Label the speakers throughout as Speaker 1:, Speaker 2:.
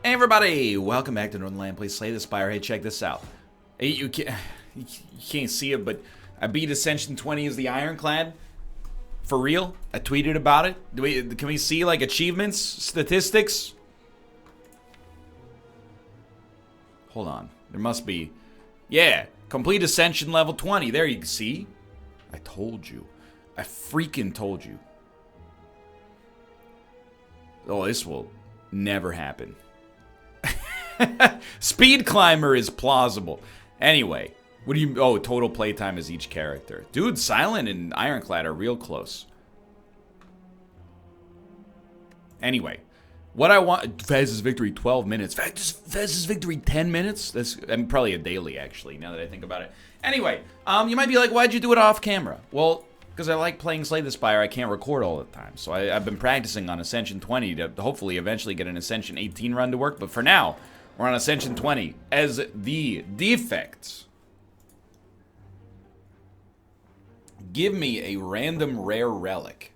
Speaker 1: Hey everybody, welcome back to Northernlion. Please Slay the Spire. Hey, check this out. Hey, you can't see it, but I beat Ascension 20 as the Ironclad. For real? I tweeted about it. Can we see like achievements, statistics? Hold on. There must be. Yeah, complete Ascension level 20. There you can see. I told you. I freaking told you. Oh, this will never happen. Speed climber is plausible. Anyway, what do you... Oh, total playtime is each character. Dude, Silent and Ironclad are real close. Anyway, what I want... Faz's Victory, 12 minutes. Faz's Victory, 10 minutes? That's probably a daily, actually, now that I think about it. Anyway, you might be like, why'd you do it off camera? Well, because I like playing Slay the Spire, I can't record all the time. So I've been practicing on Ascension 20 to hopefully eventually get an Ascension 18 run to work. But for now, we're on Ascension 20 as the defect. Give me a random rare relic.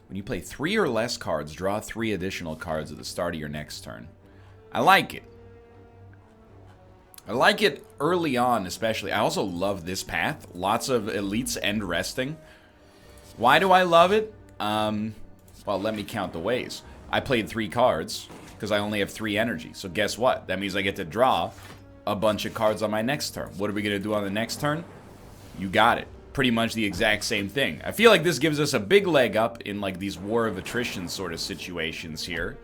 Speaker 1: When you play 3 or less cards, draw 3 additional cards at the start of your next turn. I like it. I like it early on, especially. I also love this path. Lots of elites end resting. Why do I love it? Well, let me count the ways. I played 3 cards because I only have 3 energy. So guess what? That means I get to draw a bunch of cards on my next turn. What are we going to do on the next turn? You got it. Pretty much the exact same thing. I feel like this gives us a big leg up in like these war of attrition sort of situations here.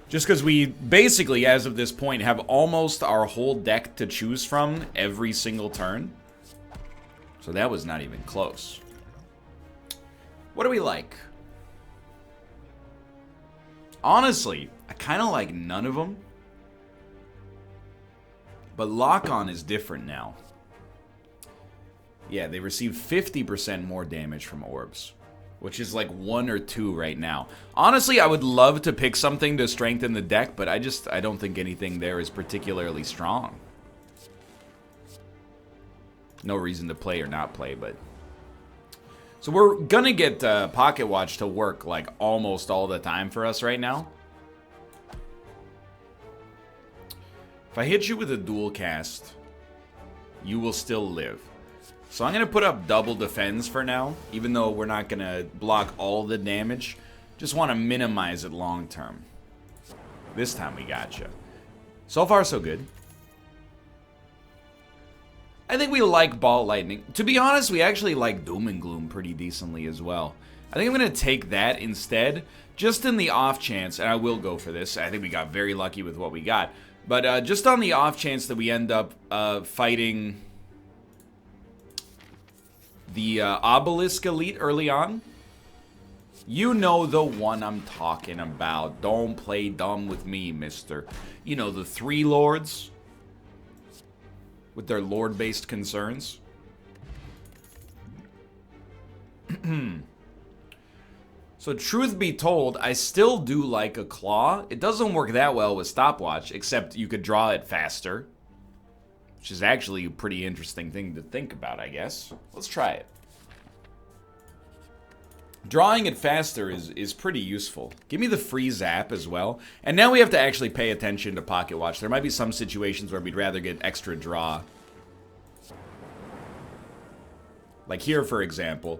Speaker 1: Just because we basically, as of this point, have almost our whole deck to choose from every single turn. So that was not even close. What do we like? Honestly, I kind of like none of them. But lock-on is different now. Yeah, they receive 50% more damage from orbs. Which is like 1 or 2 right now. Honestly, I would love to pick something to strengthen the deck, but I don't think anything there is particularly strong. No reason to play or not play, but... So we're gonna get Pocket Watch to work like almost all the time for us right now. If I hit you with a dual cast, you will still live. So I'm going to put up double defense for now, even though we're not going to block all the damage. Just want to minimize it long term. This time we gotcha. So far, so good. I think we like Ball Lightning. To be honest, we actually like Doom and Gloom pretty decently as well. I think I'm going to take that instead, just in the off chance, and I will go for this. I think we got very lucky with what we got. But just on the off chance that we end up fighting... the Obelisk Elite early on. You know the one I'm talking about. Don't play dumb with me, mister. You know, the 3 lords. With their lord-based concerns. So truth be told, I still do like a claw. It doesn't work that well with stopwatch, except you could draw it faster. Which is actually a pretty interesting thing to think about, I guess. Let's try it. Drawing it faster is pretty useful. Give me the free zap as well. And now we have to actually pay attention to Pocket Watch. There might be some situations where we'd rather get extra draw. Like here, for example.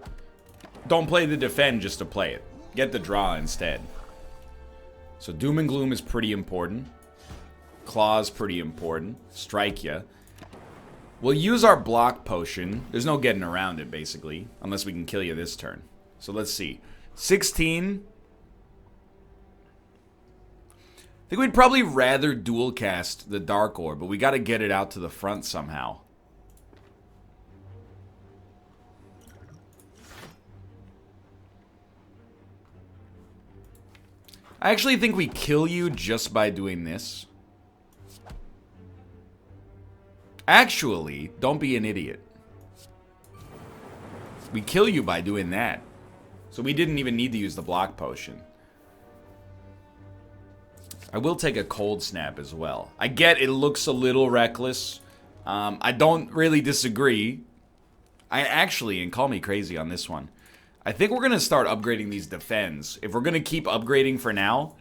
Speaker 1: Don't play the defend just to play it. Get the draw instead. So Doom and Gloom is pretty important. Claw's pretty important. Strike ya. We'll use our block potion. There's no getting around it, basically. Unless we can kill you this turn. So let's see. 16. I think we'd probably rather dual cast the Dark Orb, but we gotta get it out to the front somehow. I actually think we kill you just by doing this. Actually, don't be an idiot. We kill you by doing that. So we didn't even need to use the block potion. I will take a cold snap as well. I get it looks a little reckless. I don't really disagree. I actually, and call me crazy on this one, I think we're going to start upgrading these defends. If we're going to keep upgrading for now,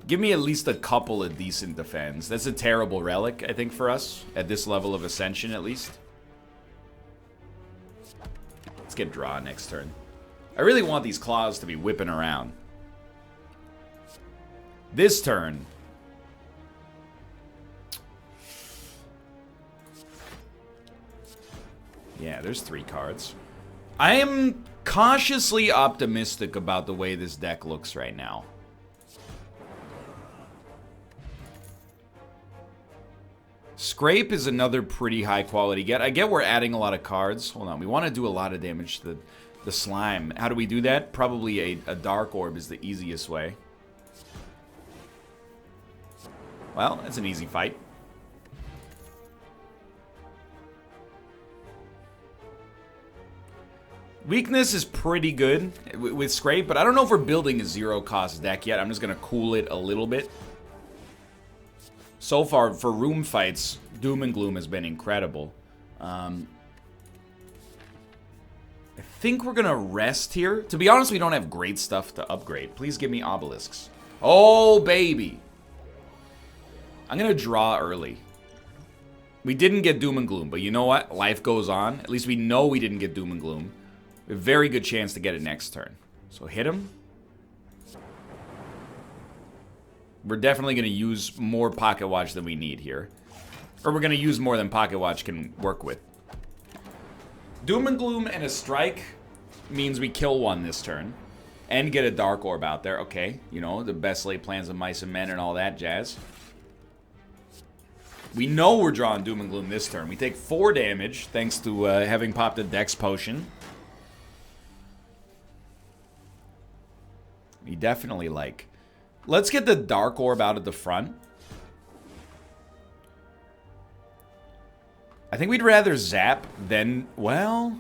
Speaker 1: give me at least a couple of decent defends. That's a terrible relic, I think, for us. At this level of Ascension, at least. Let's get draw next turn. I really want these claws to be whipping around. This turn. Yeah, there's 3 cards. I am cautiously optimistic about the way this deck looks right now. Scrape is another pretty high quality get. I get we're adding a lot of cards. Hold on, we want to do a lot of damage to the slime. How do we do that? Probably a Dark Orb is the easiest way. Well, that's an easy fight. Weakness is pretty good with Scrape, but I don't know if we're building a 0-cost deck yet. I'm just going to cool it a little bit. So far, for room fights, Doom and Gloom has been incredible. I think we're going to rest here. To be honest, we don't have great stuff to upgrade. Please give me obelisks. Oh, baby. I'm going to draw early. We didn't get Doom and Gloom, but you know what? Life goes on. At least we know we didn't get Doom and Gloom. We have a very good chance to get it next turn. So hit him. We're definitely going to use more Pocket Watch than we need here. Or we're going to use more than Pocket Watch can work with. Doom and Gloom and a strike means we kill one this turn. And get a Dark Orb out there. Okay, you know, the best laid plans of mice and men and all that jazz. We know we're drawing Doom and Gloom this turn. We take 4 damage thanks to having popped a Dex Potion. We definitely like... Let's get the Dark Orb out of the front. I think we'd rather zap than... Well...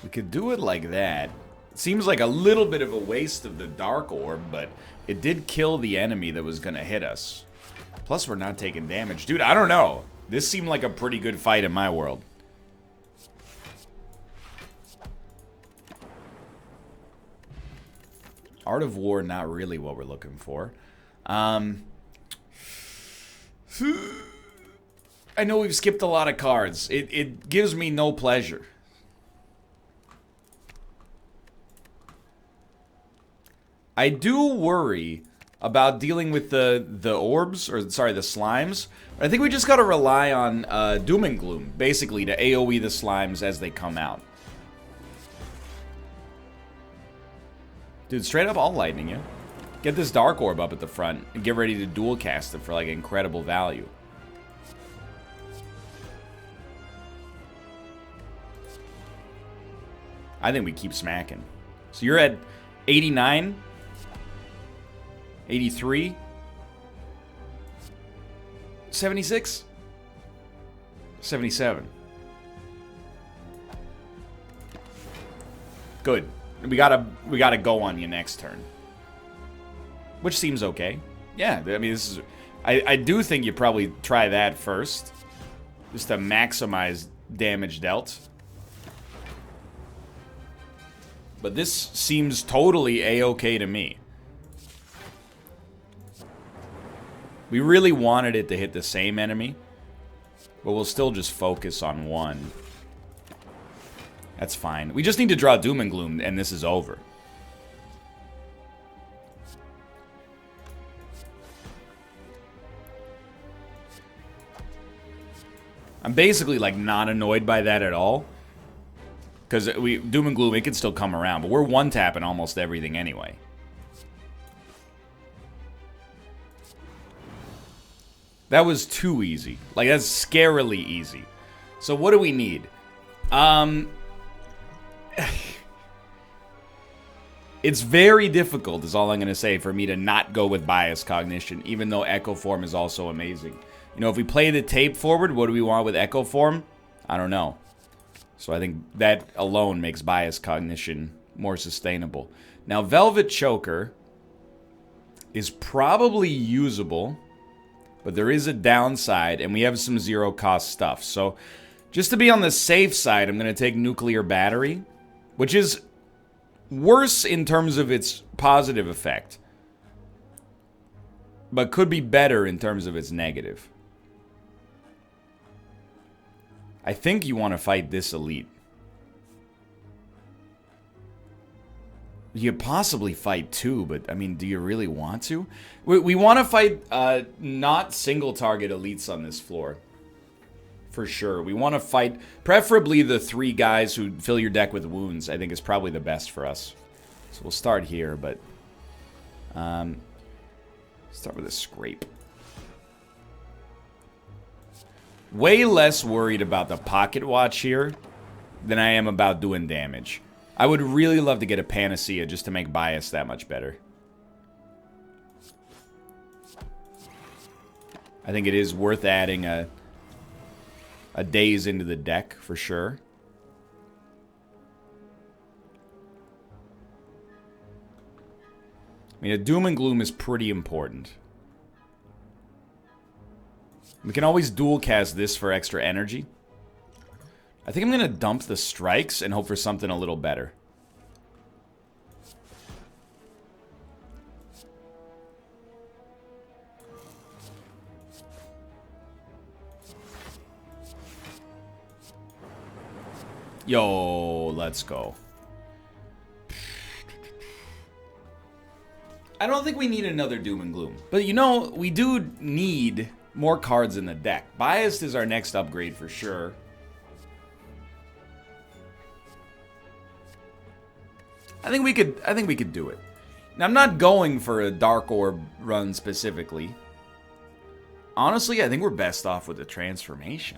Speaker 1: we could do it like that. It seems like a little bit of a waste of the Dark Orb, but it did kill the enemy that was going to hit us. Plus, we're not taking damage. Dude, I don't know. This seemed like a pretty good fight in my world. Art of War, not really what we're looking for. I know we've skipped a lot of cards. It gives me no pleasure. I do worry about dealing with the orbs, or sorry, the slimes. I think we just gotta rely on Doom and Gloom, basically, to AoE the slimes as they come out. Dude, straight up all lightning you. Get this Dark Orb up at the front and get ready to dual cast it for like incredible value. I think we keep smacking. So you're at 89, 83, 76, 77. Good. We gotta go on you next turn. Which seems okay. Yeah, I mean, this is... I do think you probably try that first. Just to maximize damage dealt. But this seems totally a-okay to me. We really wanted it to hit the same enemy. But we'll still just focus on one. That's fine. We just need to draw Doom and Gloom, and this is over. I'm basically, like, not annoyed by that at all. Because Doom and Gloom, it can still come around. But we're one-tapping almost everything anyway. That was too easy. Like, that's scarily easy. So what do we need? It's very difficult, is all I'm going to say, for me to not go with Bias Cognition, even though Echo Form is also amazing. You know, if we play the tape forward, what do we want with Echo Form? I don't know. So I think that alone makes Bias Cognition more sustainable. Now, Velvet Choker is probably usable. But there is a downside, and we have some zero-cost stuff. So, just to be on the safe side, I'm going to take Nuclear Battery, which is worse in terms of its positive effect, but could be better in terms of its negative. I think you want to fight this elite. You could possibly fight two, but, I mean, do you really want to? We want to fight not single-target elites on this floor. For sure. We want to fight, preferably the 3 guys who fill your deck with wounds, I think is probably the best for us. So we'll start here, but... start with a scrape. Way less worried about the pocket watch here than I am about doing damage. I would really love to get a Panacea just to make bias that much better. I think it is worth adding a daze into the deck for sure. I mean, a Doom and Gloom is pretty important. We can always dual cast this for extra energy. I think I'm going to dump the strikes and hope for something a little better. Yo, let's go. I don't think we need another Doom and Gloom. But you know, we do need more cards in the deck. Biased is our next upgrade for sure. I think we could do it. Now, I'm not going for a Dark Orb run specifically. Honestly, I think we're best off with a transformation.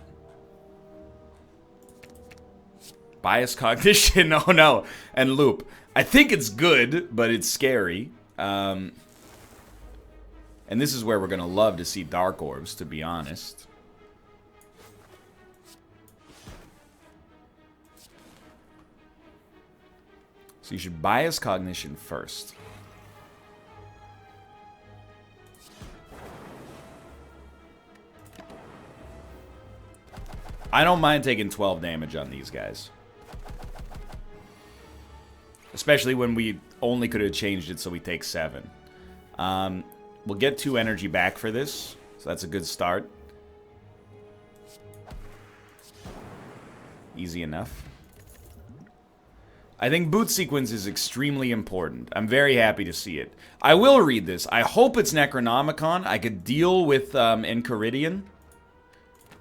Speaker 1: Bias Cognition, oh no, and Loop. I think it's good, but it's scary. And this is where we're going to love to see Dark Orbs, to be honest. So you should Bias Cognition first. I don't mind taking 12 damage on these guys. Especially when we only could have changed it so we take 7. We'll get 2 energy back for this, so that's a good start. Easy enough. I think boot sequence is extremely important. I'm very happy to see it. I will read this. I hope it's Necronomicon. I could deal with Enchiridion.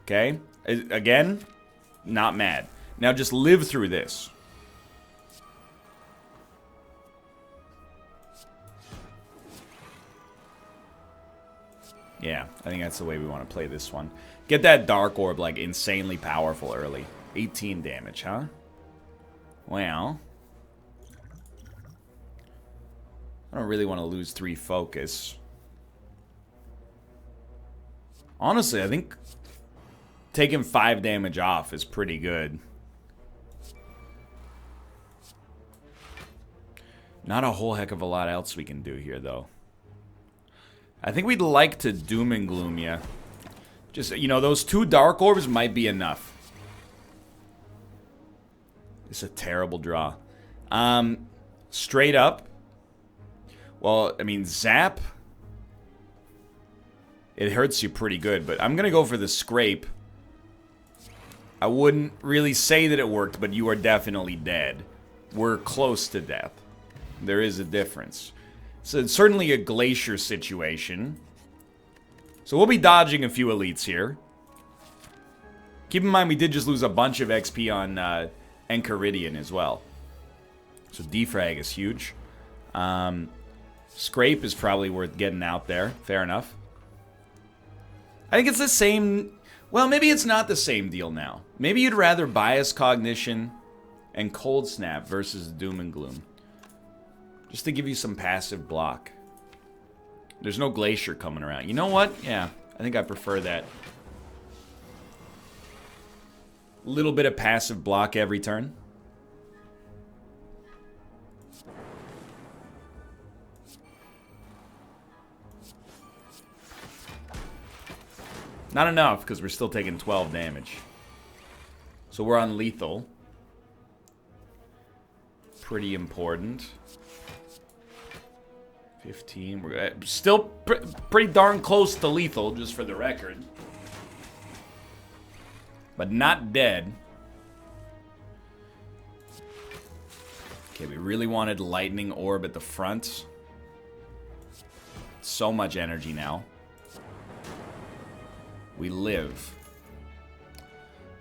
Speaker 1: Okay. Again, not mad. Now just live through this. Yeah, I think that's the way we want to play this one. Get that Dark Orb, like, insanely powerful early. 18 damage, huh? Well, I don't really want to lose 3 focus. Honestly, I think taking 5 damage off is pretty good. Not a whole heck of a lot else we can do here, though. I think we'd like to Doom and Gloom, yeah. Just, you know, those 2 Dark Orbs might be enough. It's a terrible draw. Straight up. Well, I mean, Zap. It hurts you pretty good, but I'm going to go for the Scrape. I wouldn't really say that it worked, but you are definitely dead. We're close to death. There is a difference. So it's certainly a Glacier situation. So we'll be dodging a few elites here. Keep in mind we did just lose a bunch of XP on Enchiridion as well. So defrag is huge. Scrape is probably worth getting out there. Fair enough. I think it's the same... Well, maybe it's not the same deal now. Maybe you'd rather Bias Cognition and Cold Snap versus Doom and Gloom. Just to give you some passive block. There's no Glacier coming around. You know what? Yeah, I think I prefer that. Little bit of passive block every turn. Not enough, because we're still taking 12 damage. So we're on lethal. Pretty important. 15. We're still pretty darn close to lethal, just for the record. But not dead. Okay, we really wanted lightning orb at the front. So much energy now. We live.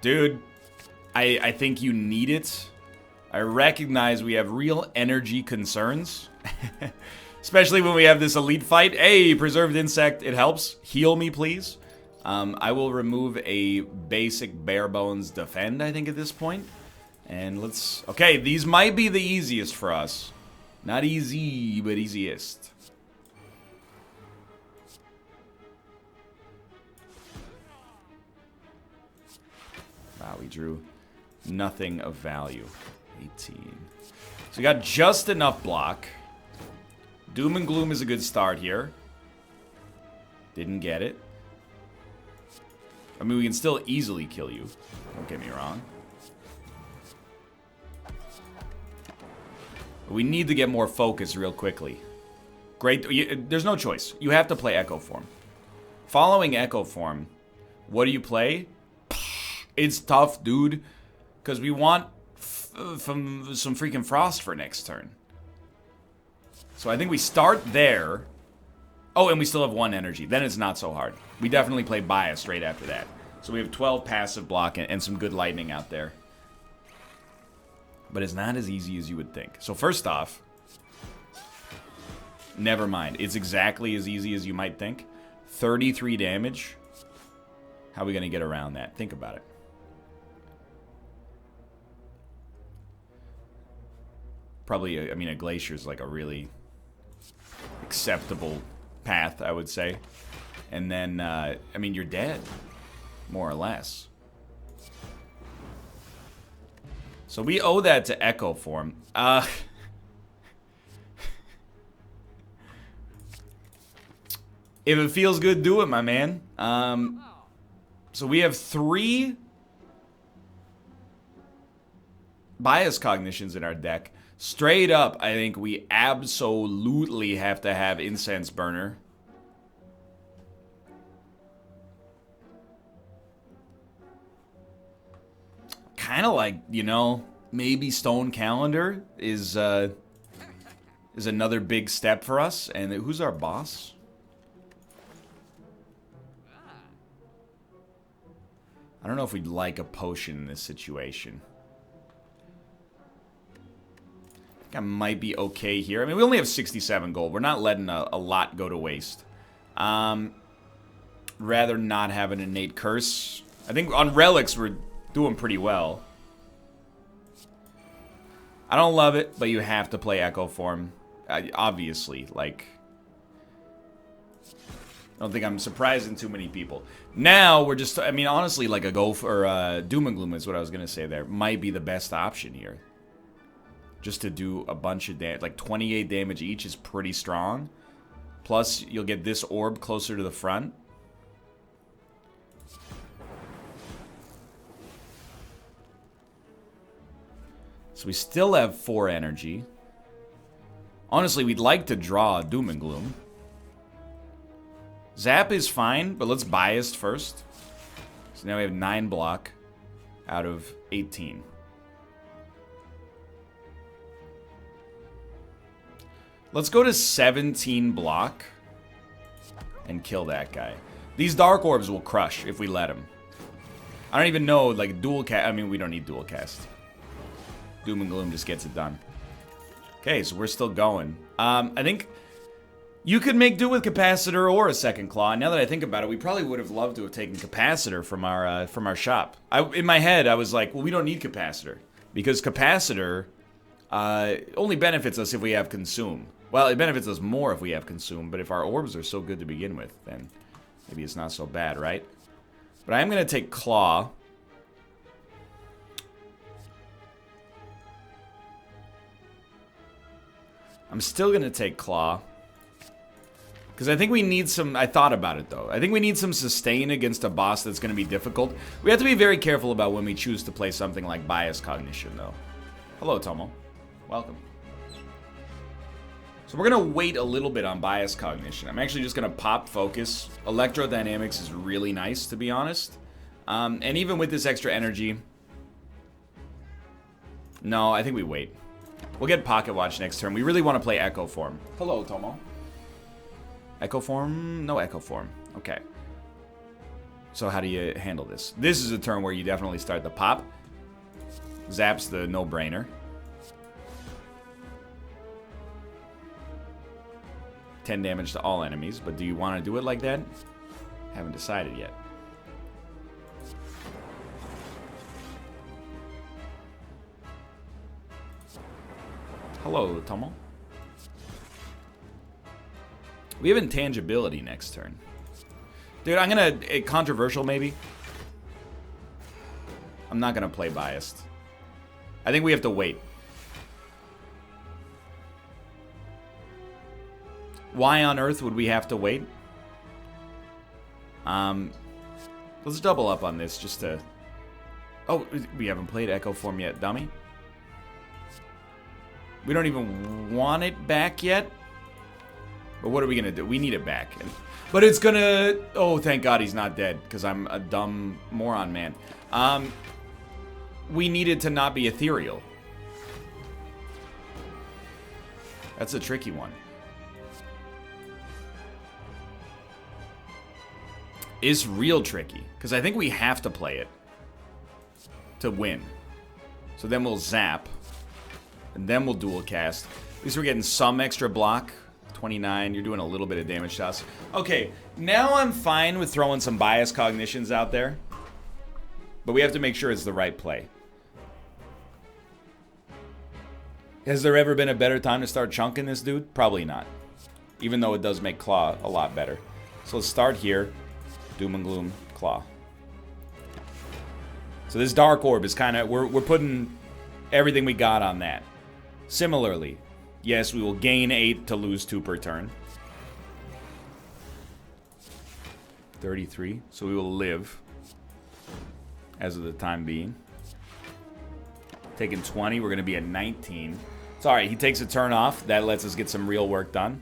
Speaker 1: Dude, I think you need it. I recognize we have real energy concerns. Especially when we have this elite fight. Hey, preserved insect, it helps. Heal me, please. I will remove a basic bare bones defend, I think, at this point. And let's... Okay, these might be the easiest for us. Not easy, but easiest. Wow, we drew nothing of value. 18. So we got just enough block. Doom and Gloom is a good start here. Didn't get it. I mean, we can still easily kill you. Don't get me wrong. But we need to get more focus real quickly. Great. There's no choice. You have to play Echo Form. Following Echo Form, what do you play? It's tough, dude. Because we want some freaking Frost for next turn. So I think we start there. Oh, and we still have 1 energy. Then it's not so hard. We definitely play Bias right after that. So we have 12 passive block and some good lightning out there. But it's not as easy as you would think. So first off, never mind. It's exactly as easy as you might think. 33 damage. How are we going to get around that? Think about it. Probably, I mean, a glacier is like a really acceptable path, I would say. And then, I mean, you're dead, more or less. So we owe that to Echo Form. If it feels good, do it, my man. So we have 3 bias cognitions in our deck. Straight up, I think we absolutely have to have Incense Burner. Kind of like, you know, maybe Stone Calendar is another big step for us. And who's our boss? I don't know if we'd like a potion in this situation. I might be okay here. I mean, we only have 67 gold. We're not letting a lot go to waste. Rather not have an innate curse. I think on relics we're doing pretty well. I don't love it, but you have to play Echo Form. Obviously, like... I don't think I'm surprising too many people. Now, we're just... I mean, honestly, like a go for Doom and Gloom is what I was going to say there. Might be the best option here. Just to do a bunch of damage. Like 28 damage each is pretty strong. Plus, you'll get this orb closer to the front. So we still have 4 energy. Honestly, we'd like to draw Doom and Gloom. Zap is fine, but let's Biased first. So now we have 9 block out of 18. Let's go to 17 block and kill that guy. These Dark Orbs will crush if we let them. I don't even know, like, dual cast. I mean, we don't need dual cast. Doom and Gloom just gets it done. Okay, so we're still going. I think you could make do with Capacitor or a Second Claw. Now that I think about it, we probably would have loved to have taken Capacitor from our shop. In my head, I was like, well, we don't need Capacitor. Because Capacitor only benefits us if we have Consume. Well, it benefits us more if we have Consume, but if our orbs are so good to begin with, then maybe it's not so bad, right? But I am going to take Claw. I'm still going to take Claw. Because I think we need some... I thought about it, though. I think we need some sustain against a boss that's going to be difficult. We have to be very careful about when we choose to play something like Bias Cognition, though. Hello, Tomo. Welcome. So we're going to wait a little bit on Bias Cognition. I'm actually just going to pop Focus. Electrodynamics is really nice, to be honest. And even with this extra energy... No, I think we wait. We'll get Pocket Watch next turn. We really want to play Echo Form. Hello, Tomo. Echo Form? No Echo Form. Okay. So how do you handle this? This is a turn where you definitely start the pop. Zap's the no-brainer. 10 damage to all enemies, but do you want to do it like that? Haven't decided yet. Hello, Tomo. We have intangibility next turn. Dude, I'm gonna... controversial, maybe? I'm not gonna play biased. I think we have to wait. Why on earth would we have to wait? Let's double up on this just to... Oh, we haven't played Echo Form yet, dummy. We don't even want it back yet. But what are we gonna do? We need it back. But it's gonna... Oh, thank God he's not dead, because I'm a dumb moron, man. We need it to not be ethereal. That's a tricky one. It's real tricky, because I think we have to play it to win. So then we'll zap, and then we'll dual cast. At least we're getting some extra block. 29, you're doing a little bit of damage to us. Okay, now I'm fine with throwing some bias cognitions out there. But we have to make sure it's the right play. Has there ever been a better time to start chunking this dude? Probably not. Even though it does make Claw a lot better. So let's start here. Doom and Gloom, Claw. So this Dark Orb is kind of... We're putting everything we got on that. Similarly... Yes, we will gain 8 to lose 2 per turn. 33. So we will live. As of the time being. Taking 20. We're going to be at 19. It's alright. He takes a turn off. That lets us get some real work done.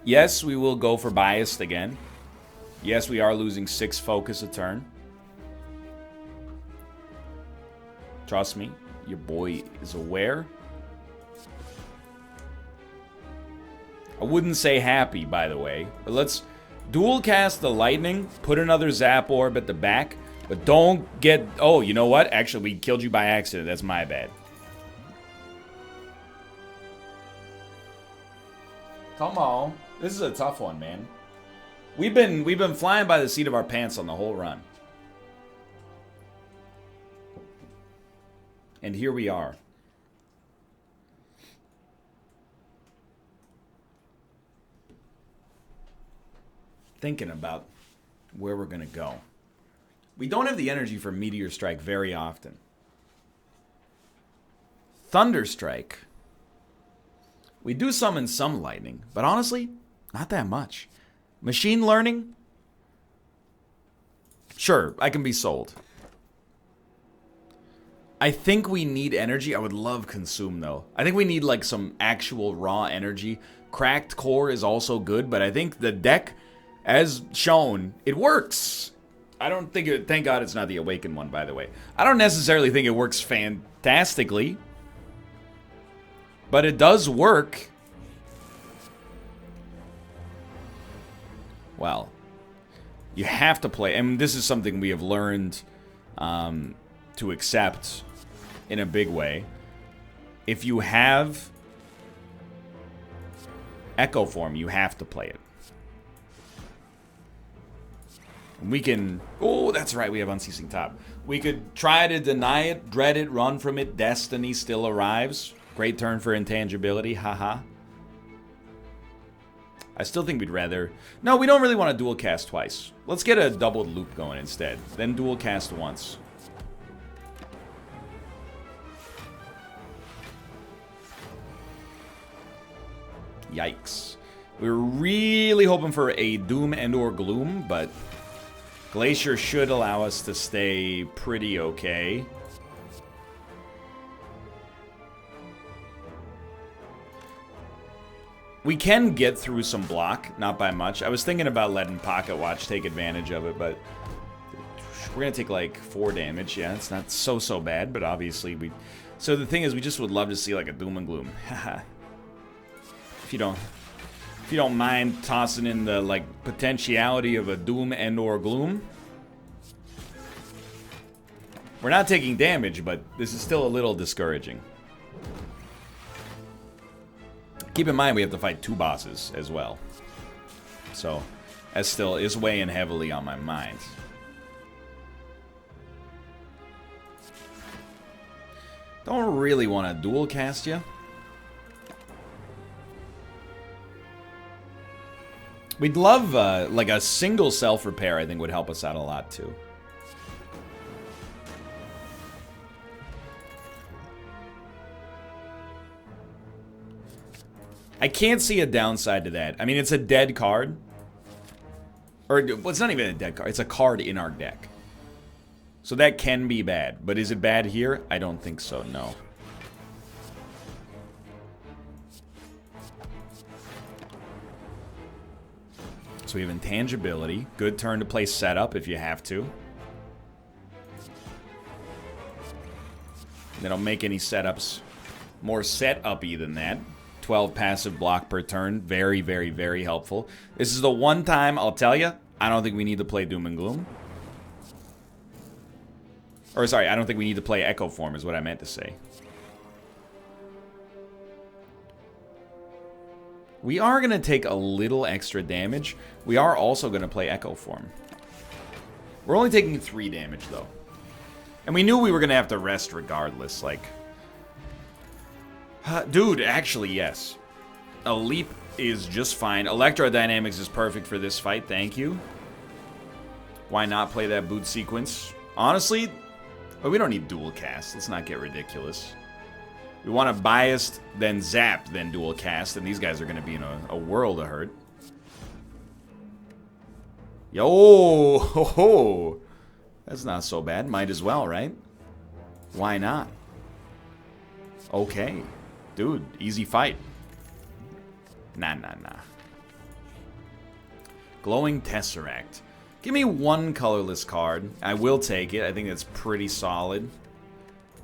Speaker 1: Yes, we will go for biased again. Yes, we are losing 6 focus a turn. Trust me. Your boy is aware. I wouldn't say happy, by the way. But let's dual cast the lightning, put another zap orb at the back, but don't get... Oh, you know what? Actually, we killed you by accident. That's my bad. Come on. This is a tough one, man. We've been flying by the seat of our pants on the whole run. And here we are. Thinking about where we're going to go. We don't have the energy for Meteor Strike very often. Thunder Strike. We do summon some lightning, but honestly, not that much. Machine Learning? Sure, I can be sold. I think we need energy. I would love Consume, though. I think we need, like, some actual raw energy. Cracked Core is also good, but I think the deck... As shown, it works. I don't think it... Thank God it's not the Awakened one, by the way. I don't necessarily think it works fantastically. But it does work. Well, you have to play... And this is something we have learned to accept in a big way. If you have Echo Form, you have to play it. We can... Oh, that's right, we have Unceasing Top. We could try to deny it, dread it, run from it. Destiny still arrives. Great turn for intangibility, haha. I still think we'd rather... No, we don't really want to dual cast twice. Let's get a doubled loop going instead. Then dual cast once. Yikes. We were really hoping for a Doom and or Gloom, but Glacier should allow us to stay pretty okay. We can get through some block, not by much. I was thinking about letting Pocket Watch take advantage of it, but we're going to take like 4 damage. Yeah, it's not so bad, but obviously we... So the thing is, we just would love to see like a Doom and Gloom. Haha. If you don't mind tossing in the like potentiality of a Doom and or Gloom. We're not taking damage, but this is still a little discouraging. Keep in mind we have to fight 2 bosses as well. So that still is weighing heavily on my mind. Don't really want to dual cast you. We'd love like a single self-repair, I think would help us out a lot too. I can't see a downside to that. I mean, it's a dead card. Or, well, it's not even a dead card. It's a card in our deck. So that can be bad. But is it bad here? I don't think so, no. So we have intangibility. Good turn to play setup if you have to. They don't make any setups more set-up-y than that. 12 passive block per turn. Very, very, very helpful. This is the one time, I'll tell you, I don't think we need to play Doom and Gloom. Or, sorry, I don't think we need to play Echo Form is what I meant to say. We are going to take a little extra damage. We are also going to play Echo Form. We're only taking 3 damage, though. And we knew we were going to have to rest regardless, like... dude, actually, yes. A leap is just fine. Electrodynamics is perfect for this fight, thank you. Why not play that boot sequence? Honestly, well, we don't need dual cast. Let's not get ridiculous. We want a biased, then zap, then dual cast, and these guys are going to be in a world of hurt. Yo, ho, ho. That's not so bad. Might as well, right? Why not? Okay. Dude, easy fight. Nah. Glowing Tesseract. Give me 1 colorless card. I will take it. I think that's pretty solid.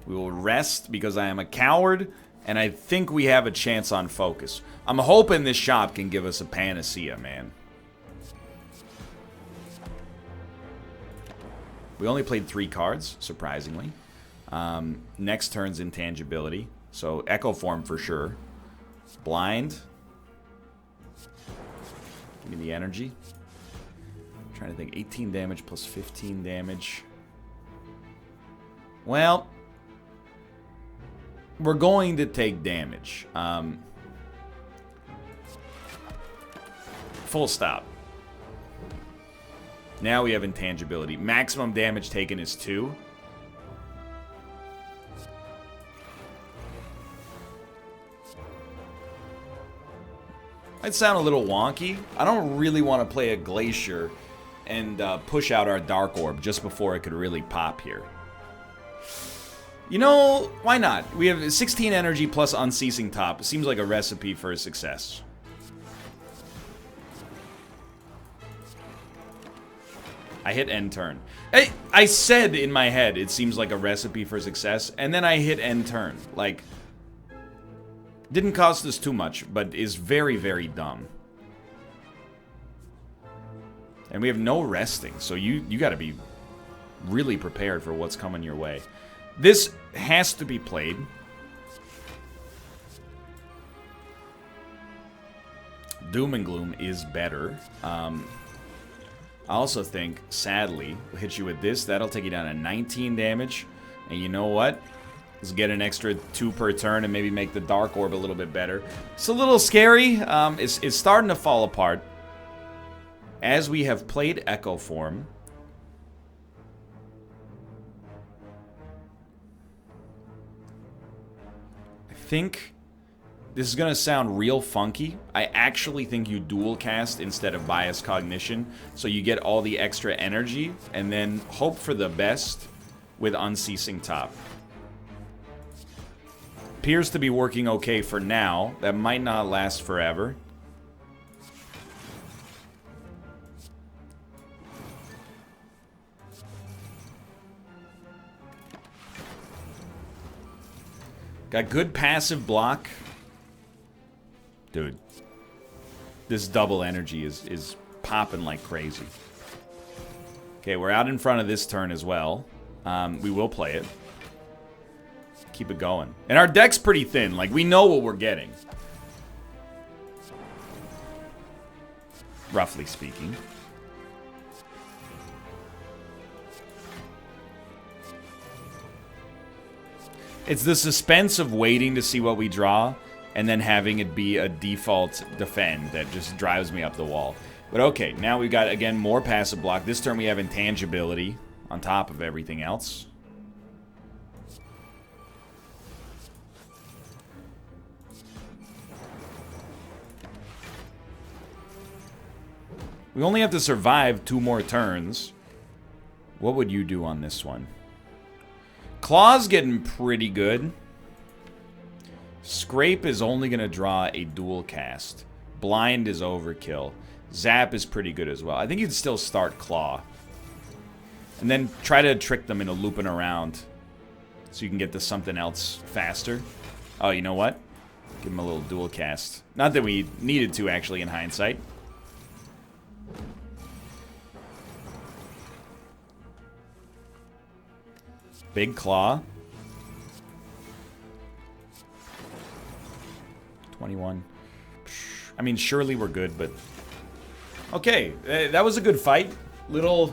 Speaker 1: We will rest because I am a coward, and I think we have a chance on focus. I'm hoping this shop can give us a panacea, man. We only played 3 cards, surprisingly. Next turn's intangibility. So, Echo Form for sure. Blind. Give me the energy. I'm trying to think. 18 damage plus 15 damage. Well, we're going to take damage. Full stop. Now we have intangibility. Maximum damage taken is 2. Might sound a little wonky. I don't really want to play a Glacier and push out our Dark Orb just before it could really pop here. You know, why not? We have 16 energy plus Unceasing Top. It seems like a recipe for success. I hit end turn. I said in my head it seems like a recipe for success, and then I hit end turn. Like... Didn't cost us too much, but is very, very dumb. And we have no resting, so you gotta be really prepared for what's coming your way. This has to be played. Doom and Gloom is better. I also think, sadly, we'll hit you with this. That'll take you down to 19 damage. And you know what? Let's get an extra 2 per turn and maybe make the Dark Orb a little bit better. It's a little scary. It's starting to fall apart. As we have played Echo Form. I think This is going to sound real funky. I actually think you dual cast instead of bias cognition, so you get all the extra energy, and then hope for the best with unceasing top. Appears to be working okay for now. That might not last forever. Got good passive block. Dude. This double energy is popping like crazy. Okay, we're out in front of this turn as well. We will play it. Keep it going. And our deck's pretty thin. Like, we know what we're getting. Roughly speaking. It's the suspense of waiting to see what we draw and then having it be a default defend that just drives me up the wall. But okay, now we've got, again, more passive block. This turn we have intangibility on top of everything else. We only have to survive 2 more turns. What would you do on this one? Claw's getting pretty good. Scrape is only going to draw a dual cast. Blind is overkill. Zap is pretty good as well. I think you'd still start Claw. And then try to trick them into looping around so you can get to something else faster. Oh, you know what? Give them a little dual cast. Not that we needed to, actually, in hindsight. Big Claw. 21. I mean, surely we're good, but... Okay, that was a good fight. Little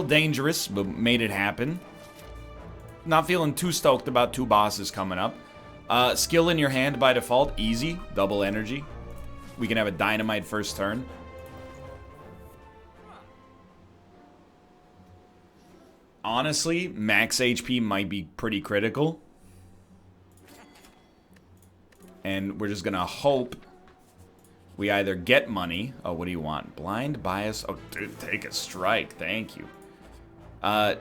Speaker 1: dangerous, but made it happen. Not feeling too stoked about 2 bosses coming up. Skill in your hand by default, easy. Double energy. We can have a dynamite first turn. Honestly, max HP might be pretty critical. And we're just gonna hope we either get money. Oh, what do you want? Blind, bias. Oh, dude, take a strike. Thank you.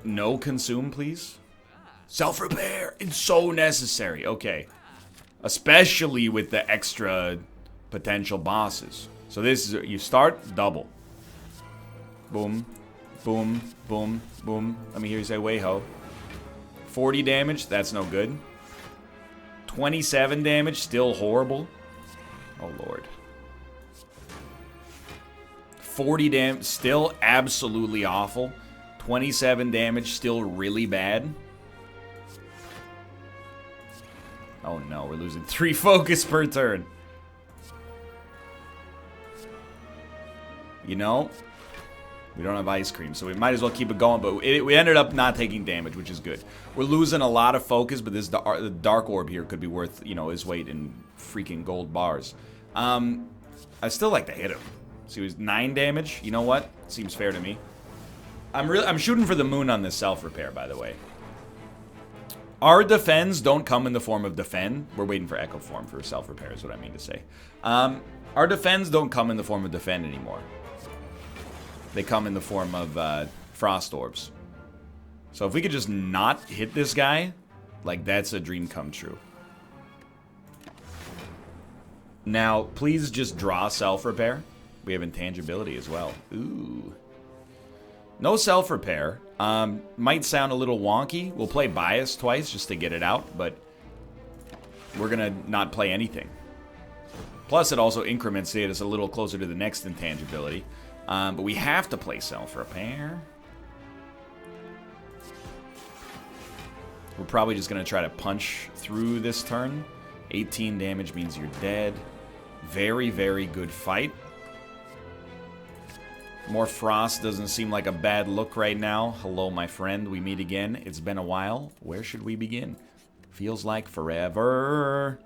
Speaker 1: No consume, please. Self-repair. It's so necessary. Okay. Especially with the extra potential bosses. So this is, you start, double. Boom. Boom, boom, boom. Let me hear you say, way-ho. 40 damage, that's no good. 27 damage, still horrible. Oh, Lord. 40 damage, still absolutely awful. 27 damage, still really bad. Oh, no, we're losing 3 focus per turn. You know... We don't have ice cream, so we might as well keep it going. But we ended up not taking damage, which is good. We're losing a lot of focus, but this the dark orb here could be worth, you know, his weight in freaking gold bars. I still like to hit him. So he was 9 damage. You know what? Seems fair to me. I'm shooting for the moon on this self-repair, by the way. Our defends don't come in the form of defend. We're waiting for echo form for self-repair is what I mean to say. Our defends don't come in the form of defend anymore. They come in the form of frost orbs. So if we could just not hit this guy, like, that's a dream come true. Now, please just draw self-repair. We have intangibility as well. Ooh. No self-repair. Might sound a little wonky. We'll play bias twice just to get it out, but we're gonna not play anything. Plus, it also increments to get us a little closer to the next intangibility. But we have to play self-repair. We're probably just going to try to punch through this turn. 18 damage means you're dead. Very, very good fight. More frost doesn't seem like a bad look right now. Hello, my friend. We meet again. It's been a while. Where should we begin? Feels like forever.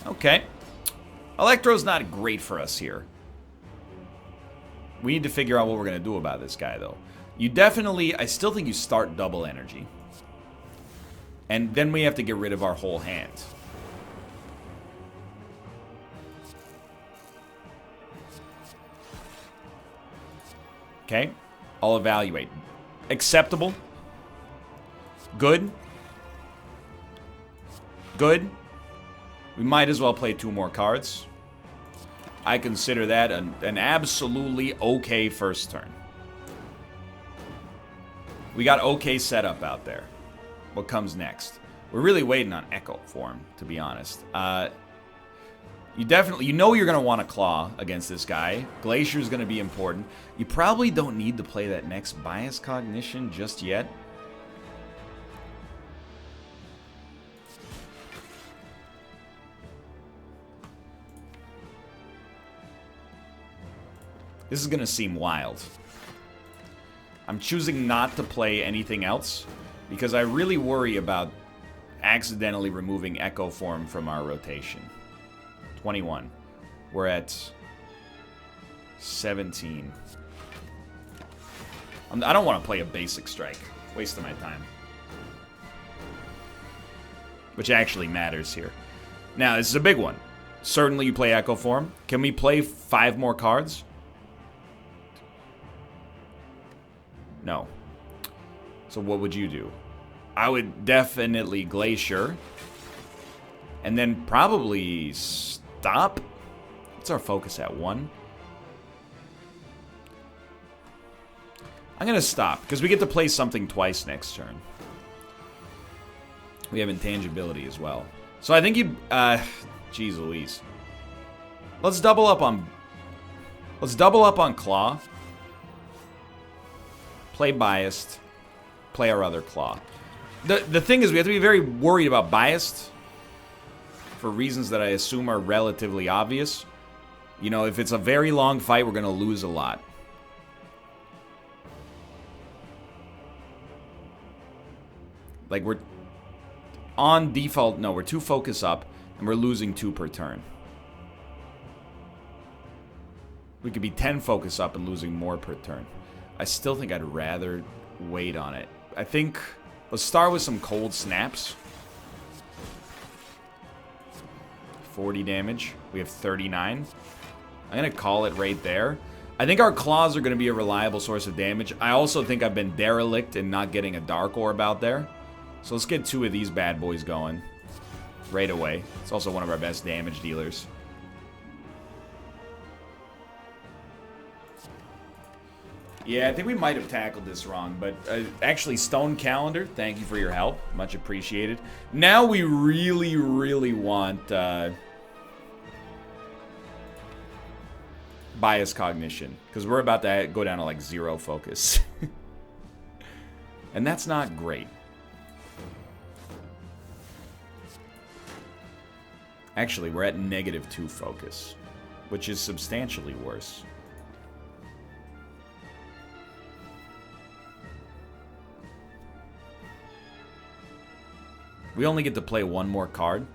Speaker 1: Okay. Electro's not great for us here. We need to figure out what we're going to do about this guy, though. You definitely... I still think you start double energy. And then we have to get rid of our whole hand. Okay, I'll evaluate. Acceptable. Good. Good. We might as well play 2 more cards. I consider that an absolutely okay first turn. We got okay setup out there. What comes next? We're really waiting on Echo form, to be honest. You know you're going to want to claw against this guy. Glacier is going to be important. You probably don't need to play that next bias cognition just yet. This is going to seem wild. I'm choosing not to play anything else because I really worry about accidentally removing Echo form from our rotation. 21. We're at 17. I don't want to play a basic strike. Waste of my time. Which actually matters here. Now, this is a big one. Certainly you play Echo form. Can we play 5 more cards? No. So what would you do? I would definitely Glacier. And then probably stop. What's our focus at? 1? I'm going to stop, because we get to play something twice next turn. We have intangibility as well. So I think you... Jeez Louise. Let's double up on Claw. Play Biased. Play our other Claw. The thing is, we have to be very worried about Biased for reasons that I assume are relatively obvious. You know, if it's a very long fight, we're going to lose a lot. Like, we're on default, no, we're 2 focus up, and we're losing 2 per turn. We could be 10 focus up and losing more per turn. I still think I'd rather wait on it. I think, let's start with some cold snaps. 40 damage. We have 39. I'm going to call it right there. I think our claws are going to be a reliable source of damage. I also think I've been derelict in not getting a Dark Orb out there. So let's get 2 of these bad boys going right away. It's also one of our best damage dealers. Yeah, I think we might have tackled this wrong, but actually, Stone Calendar, thank you for your help. Much appreciated. Now we really, really want Bias Cognition, because we're about to go down to like 0 focus. And that's not great. Actually, we're at -2 focus, which is substantially worse. We only get to play 1 more card.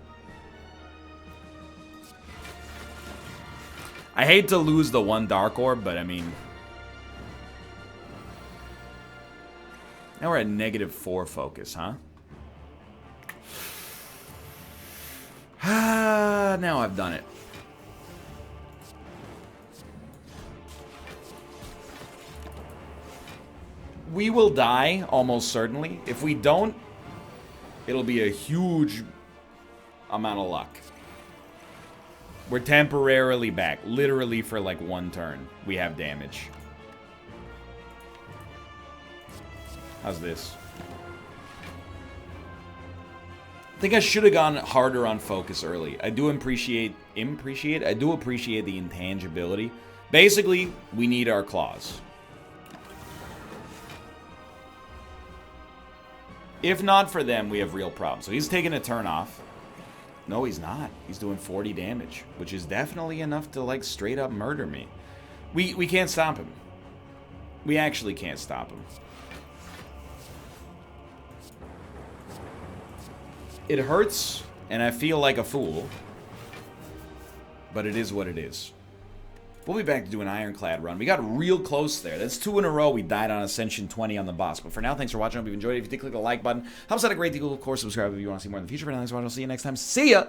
Speaker 1: I hate to lose the 1 Dark Orb, but I mean... Now we're at -4 focus, huh? Now I've done it. We will die, almost certainly. If we don't, it'll be a huge amount of luck. We're temporarily back. Literally for like 1 turn. We have damage. How's this? I think I should have gone harder on focus early. I do appreciate the intangibility. Basically, we need our claws. If not for them, we have real problems. So he's taking a turn off. No, he's not. He's doing 40 damage, which is definitely enough to, like, straight up murder me. We can't stop him. We actually can't stop him. It hurts, and I feel like a fool. But it is what it is. We'll be back to do an Ironclad run. We got real close there. That's 2 in a row. We died on Ascension 20 on the boss. But for now, thanks for watching. I hope you've enjoyed it. If you did, click the like button. Helps out a great deal. Of course, subscribe if you want to see more in the future. But thanks for watching. I'll see you next time. See ya!